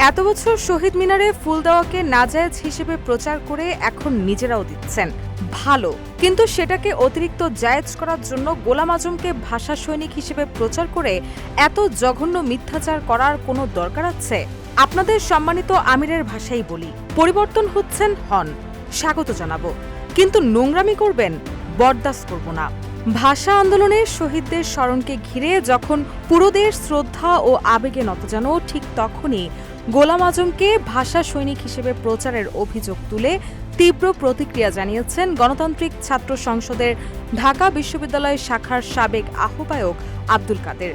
এত বছর শহীদ মিনারে ফুল দেওয়াকে নাজায়েজ হিসেবে প্রচার করে এখন নিজেরাও দিচ্ছেন। ভালো, কিন্তু সেটাকে অতিরিক্ত জায়েজ করার জন্য গোলাম আজমকে ভাষা সৈনিক হিসেবে প্রচার করে এত জঘন্য মিথ্যাচার করার কোনো দরকার আছে? আপনাদের সম্মানিত আমিরের ভাষাই বলি, পরিবর্তন হচ্ছেন হন, স্বাগত জানাবো, কিন্তু নোংরামি করবেন বরদাস্ত করব না। ভাষা আন্দোলনের শহীদদের স্মরণকে ঘিরে যখন পুরো দেশ শ্রদ্ধা ও আবেগে নতজানো, ঠিক তখনই গোলাম আজমকে ভাষা সৈনিক হিসেবে প্রচারের অভিযোগ তুলে তীব্র প্রতিক্রিয়া জানিয়েছেন গণতান্ত্রিক ছাত্র সংসদের ঢাকা বিশ্ববিদ্যালয় শাখার সাবেক আহ্বায়ক আব্দুল কাদের।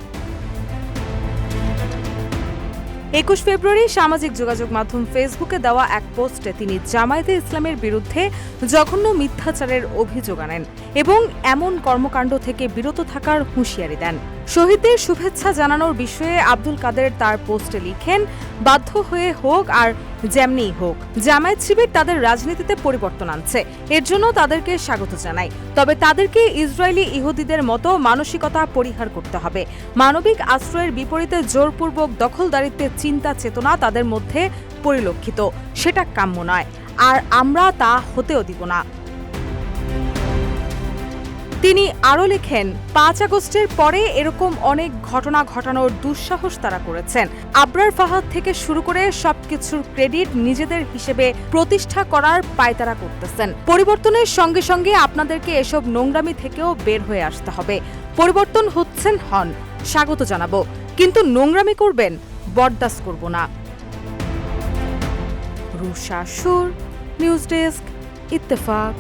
২১ ফেব্রুয়ারি সামাজিক যোগাযোগ মাধ্যম ফেসবুকে দেওয়া এক পোস্টে তিনি জামায়াতে ইসলামের বিরুদ্ধে জঘন্য মিথ্যাচারের অভিযোগ আনেন এবং এমন কর্মকাণ্ড থেকে বিরত থাকার হুঁশিয়ারি দেন। শহীদদের শুভেচ্ছা জানানোর বিষয়ে আব্দুল কাদের তার পোস্টে লিখেন, বাধ্য হয়ে হোক আর যেমনিই হোক, জামায়াত শিবির তাদের রাজনীতিতে পরিবর্তন আনছে, এর জন্য তাদেরকে স্বাগত জানাই। তবে তাদেরকে ইসরায়েলি ইহুদিদের মতো মানসিকতা পরিহার করতে হবে। মানবিক আশ্রয়ের বিপরীতে জোরপূর্বক দখলদারিত্বের চিন্তা চেতনা তাদের মধ্যে পরিলক্ষিত, সেটা কাম্য নয়, আর আমরা তা হতেও দিব না। তিনি আরও লেখেন, ৫ আগস্টের পরে এরকম অনেক ঘটনা ঘটানোর দুঃসাহস তারা করেছেন। আবরার ফাহাদ থেকে শুরু করে সবকিছুর ক্রেডিট নিজেদের হিসেবে প্রতিষ্ঠা করার পায়তারা করতেছেন। পরিবর্তনের সঙ্গে সঙ্গে আপনাদেরকে এসব নোংরামি থেকেও বের হয়ে আসতে হবে। পরিবর্তন হচ্ছেন হন, স্বাগত জানাবো, কিন্তু নোংরামি করবেন বরদাস্ত করব না। রুশা সুর, নিউজ ডেস্ক, ইত্তেফাক।